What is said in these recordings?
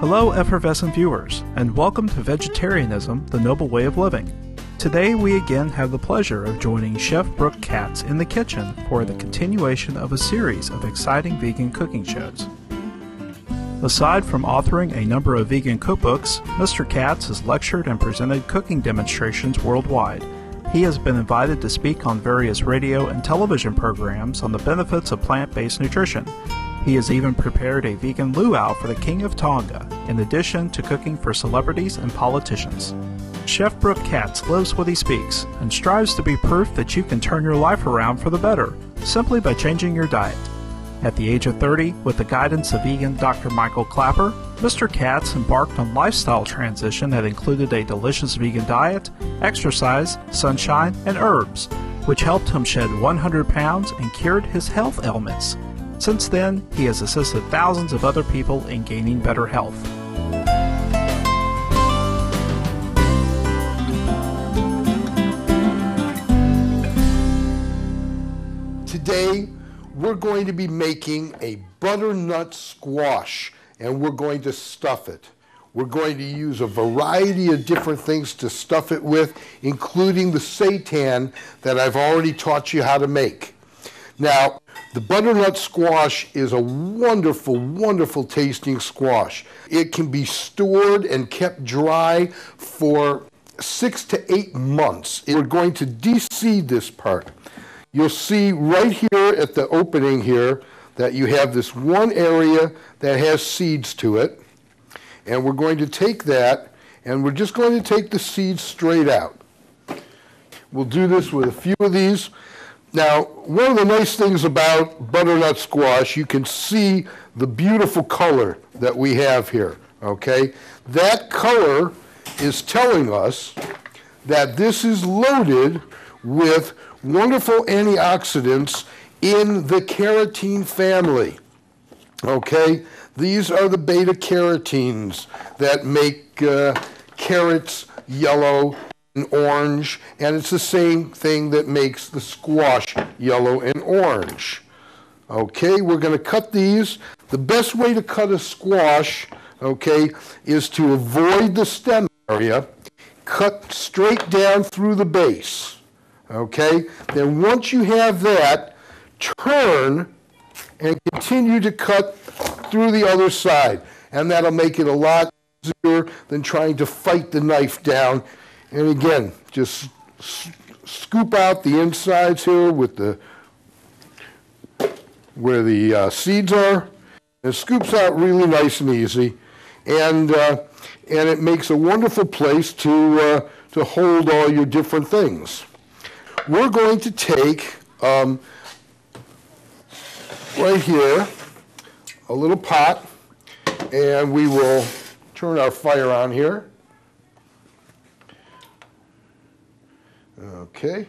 Hello, effervescent viewers, and welcome to Vegetarianism, the Noble Way of Living. Today we again have the pleasure of joining Chef Brooke Katz in the kitchen for the continuation of a series of exciting vegan cooking shows. Aside from authoring a number of vegan cookbooks, Mr. Katz has lectured and presented cooking demonstrations worldwide. He has been invited to speak on various radio and television programs on the benefits of plant-based nutrition. He has even prepared a vegan luau for the King of Tonga, in addition to cooking for celebrities and politicians. Chef Brooke Katz lives what he speaks and strives to be proof that you can turn your life around for the better, simply by changing your diet. At the age of 30, with the guidance of vegan Dr. Michael Clapper, Mr. Katz embarked on a lifestyle transition that included a delicious vegan diet, exercise, sunshine, and herbs, which helped him shed 100 pounds and cured his health ailments. Since then, he has assisted thousands of other people in gaining better health. Today, we're going to be making a butternut squash, and we're going to stuff it. We're going to use a variety of different things to stuff it with, including the seitan that I've already taught you how to make. Now, the butternut squash is a wonderful, wonderful tasting squash. It can be stored and kept dry for 6 to 8 months. We're going to de-seed this part. You'll see right here at the opening here that you have this one area that has seeds to it. And we're going to take that, and we're just going to take the seeds straight out. We'll do this with a few of these. Now, one of the nice things about butternut squash, you can see the beautiful color that we have here, okay? That color is telling us that this is loaded with wonderful antioxidants in the carotene family, okay? These are the beta carotenes that make carrots yellow and orange, and it's the same thing that makes the squash yellow and orange. Okay, we're going to cut these. The best way to cut a squash, okay, is to avoid the stem area, cut straight down through the base. Okay, then once you have that, turn and continue to cut through the other side, and that'll make it a lot easier than trying to fight the knife down. And again, just scoop out the insides here with where the seeds are. It scoops out really nice and easy, and it makes a wonderful place to hold all your different things. We're going to take right here a little pot, and we will turn our fire on here. Okay,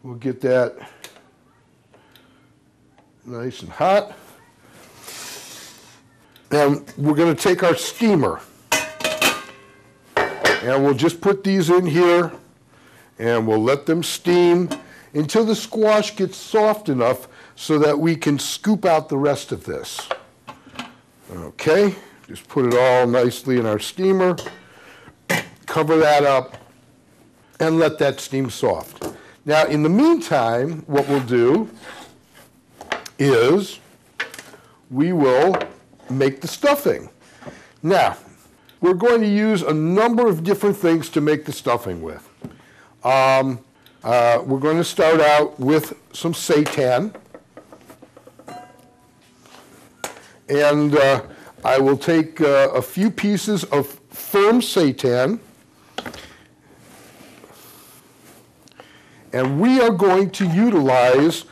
we'll get that nice and hot. And we're going to take our steamer, and we'll just put these in here, and we'll let them steam until the squash gets soft enough so that we can scoop out the rest of this. Okay, just put it all nicely in our steamer, cover that up, and let that steam soft. Now, in the meantime, what we'll do is we will make the stuffing. Now, we're going to use a number of different things to make the stuffing with. We're going to start out with some seitan. And I will take a few pieces of firm seitan, and we are going to utilize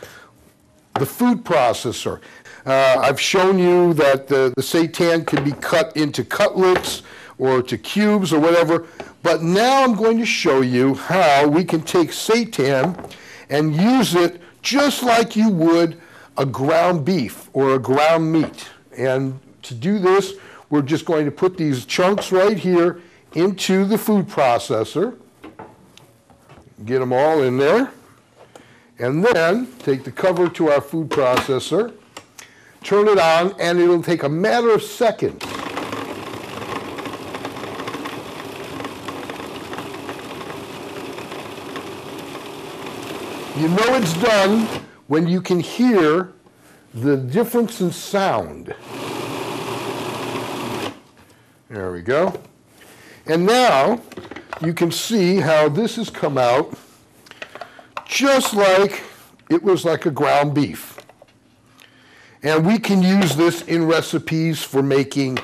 the food processor. I've shown you that the seitan can be cut into cutlets or to cubes or whatever, but now I'm going to show you how we can take seitan and use it just like you would a ground beef or a ground meat. And to do this, we're just going to put these chunks right here into the food processor. Get them all in there. And then take the cover to our food processor, turn it on, and it'll take a matter of seconds. You know it's done when you can hear the difference in sound. There we go. And now you can see how this has come out just like it was like a ground beef. And we can use this in recipes for making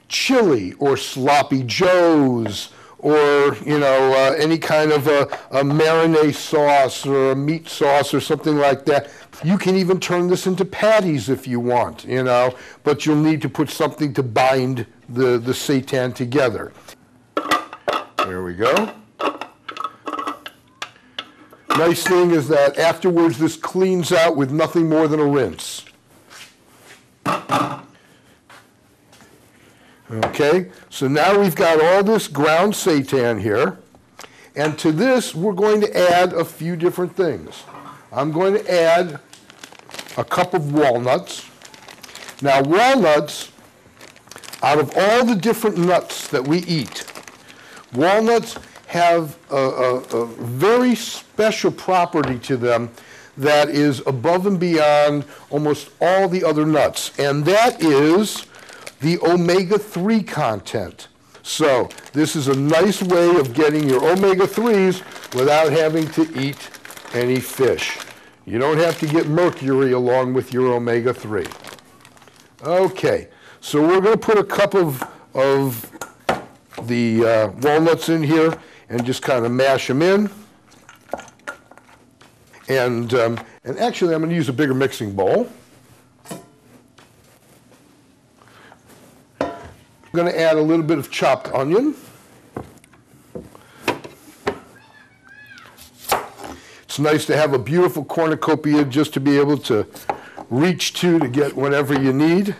chili or sloppy joes, or any kind of a marinade sauce or a meat sauce or something like that. You can even turn this into patties if you want, but you'll need to put something to bind the seitan together. There we go. Nice thing is that afterwards this cleans out with nothing more than a rinse. Okay, so now we've got all this ground seitan here, and to this we're going to add a few different things. I'm going to add a cup of walnuts. Now walnuts, out of all the different nuts that we eat, walnuts have a very special property to them that is above and beyond almost all the other nuts, and that is the omega-3 content. So this is a nice way of getting your omega-3s without having to eat any fish. You don't have to get mercury along with your omega-3. Okay, so we're going to put a cup of the walnuts in here and just kind of mash them in. And actually I'm going to use a bigger mixing bowl. I'm going to add a little bit of chopped onion. It's nice to have a beautiful cornucopia just to be able to reach to get whatever you need.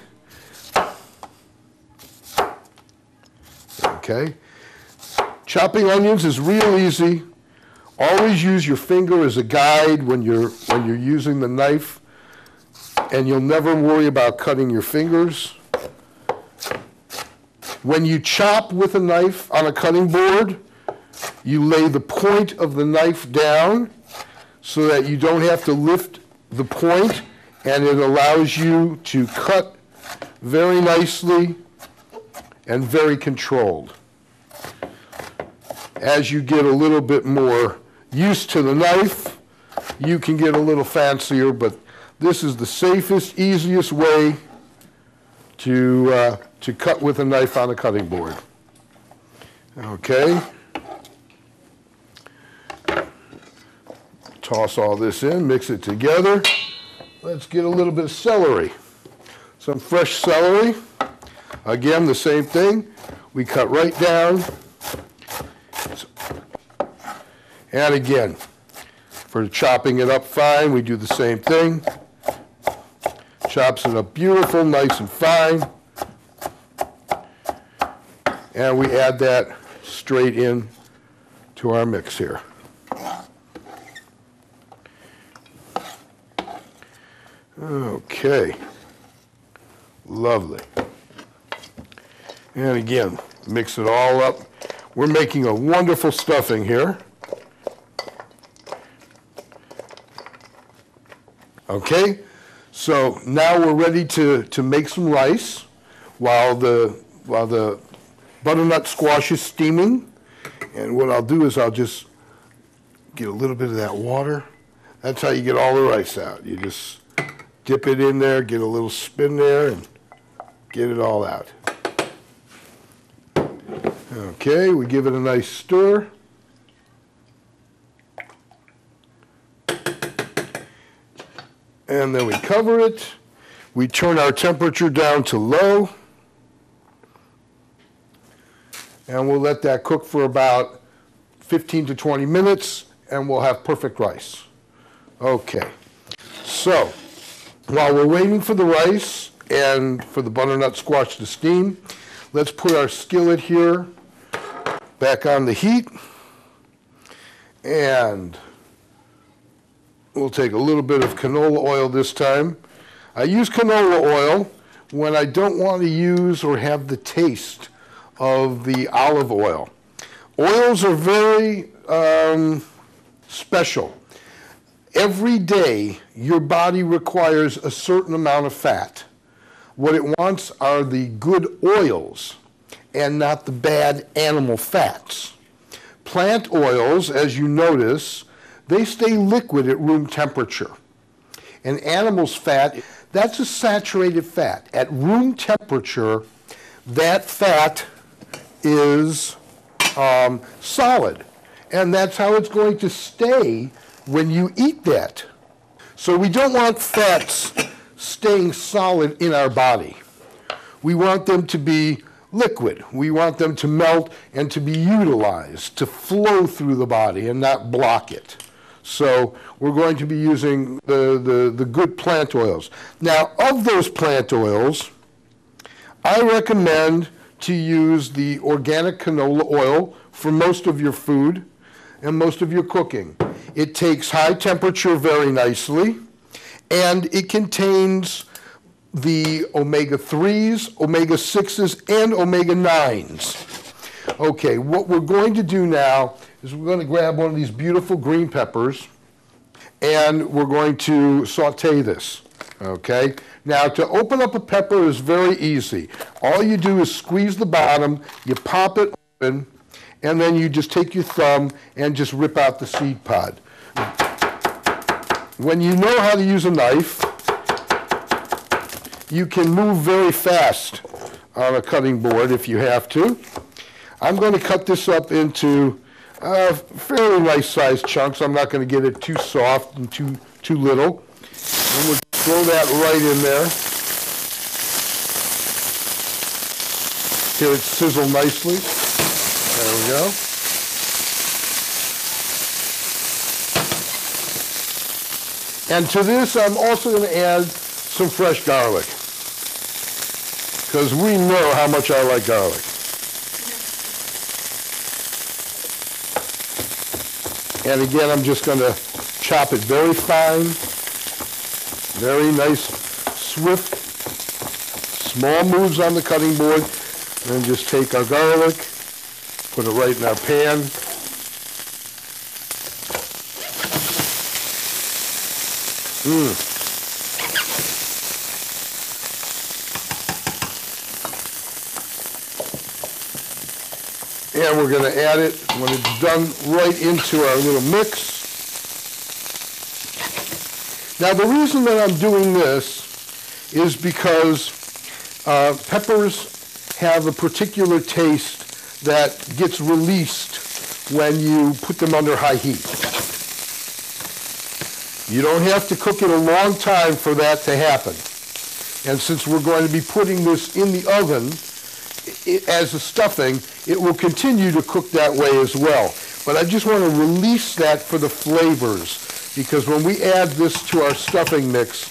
Okay. Chopping onions is real easy. Always use your finger as a guide when you're using the knife, and you'll never worry about cutting your fingers. When you chop with a knife on a cutting board, you lay the point of the knife down so that you don't have to lift the point, and it allows you to cut very nicely and very controlled. As you get a little bit more used to the knife, you can get a little fancier, but this is the safest, easiest way to cut with a knife on a cutting board. Okay. Toss all this in, mix it together. Let's get a little bit of celery. Some fresh celery. Again, the same thing. We cut right down. And again, for chopping it up fine, we do the same thing. Chops it up beautiful, nice and fine. And we add that straight in to our mix here. Okay, lovely. And again, mix it all up. We're making a wonderful stuffing here. Okay, so now we're ready to make some rice while the butternut squash is steaming. And what I'll do is I'll just get a little bit of that water. That's how you get all the rice out. You just dip it in there, get a little spin there, and get it all out. Okay, we give it a nice stir. And then we cover it. We turn our temperature down to low. And we'll let that cook for about 15 to 20 minutes, and we'll have perfect rice. Okay, so while we're waiting for the rice and for the butternut squash to steam, let's put our skillet here back on the heat and We'll take a little bit of canola oil this time. I use canola oil when I don't want to use or have the taste of the olive oil. Oils are very special. Every day, your body requires a certain amount of fat. What it wants are the good oils and not the bad animal fats. Plant oils, as you notice, they stay liquid at room temperature. And animal's fat, that's a saturated fat. At room temperature, that fat is solid. And that's how it's going to stay when you eat that. So we don't want fats staying solid in our body. We want them to be liquid. We want them to melt and to be utilized, to flow through the body and not block it. So we're going to be using the good plant oils. Now, of those plant oils, I recommend to use the organic canola oil for most of your food and most of your cooking. It takes high temperature very nicely, and it contains the omega-3s, omega-6s, and omega-9s. Okay, what we're going to do now is we're going to grab one of these beautiful green peppers, and we're going to saute this, okay? Now, to open up a pepper is very easy. All you do is squeeze the bottom, you pop it open, and then you just take your thumb and just rip out the seed pod. When you know how to use a knife, you can move very fast on a cutting board if you have to. I'm going to cut this up into fairly nice sized chunks. I'm not going to get it too soft and too little. And we'll throw that right in there. Here it sizzle nicely. There we go. And to this, I'm also going to add some fresh garlic, because we know how much I like garlic. And again, I'm just going to chop it very fine, very nice, swift, small moves on the cutting board. And then just take our garlic, put it right in our pan. And we're going to add it when it's done right into our little mix. Now, the reason that I'm doing this is because peppers have a particular taste that gets released when you put them under high heat. You don't have to cook it a long time for that to happen. And since we're going to be putting this in the oven as a stuffing, it will continue to cook that way as well. But I just want to release that for the flavors, because when we add this to our stuffing mix,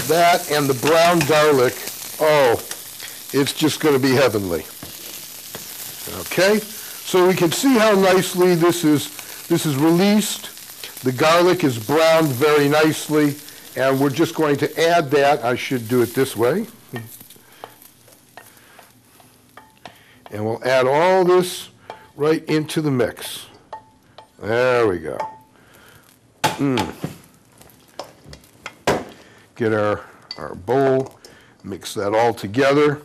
that and the brown garlic, oh, it's just going to be heavenly. Okay, so we can see how nicely this is released. The garlic is browned very nicely, and we're just going to add that. I should do it this way. And we'll add all this right into the mix. There we go. Get our bowl, mix that all together.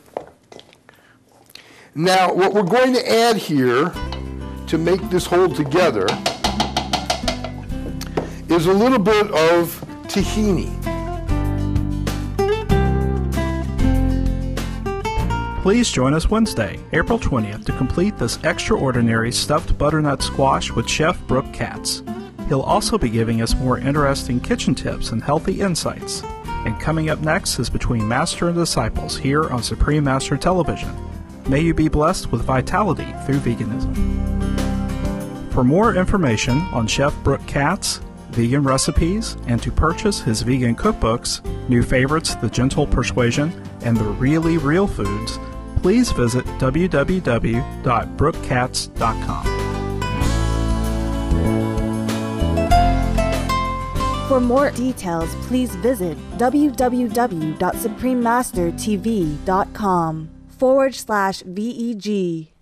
Now, what we're going to add here to make this hold together is a little bit of tahini. Please join us Wednesday, April 20th, to complete this extraordinary stuffed butternut squash with Chef Brooke Katz. He'll also be giving us more interesting kitchen tips and healthy insights. And coming up next is Between Master and Disciples here on Supreme Master Television. May you be blessed with vitality through veganism. For more information on Chef Brooke Katz, vegan recipes, and to purchase his vegan cookbooks, New Favorites, The Gentle Persuasion, and The Really Real Foods, please visit www.brookekatz.com. For more details, please visit www.suprememastertv.com/VEG.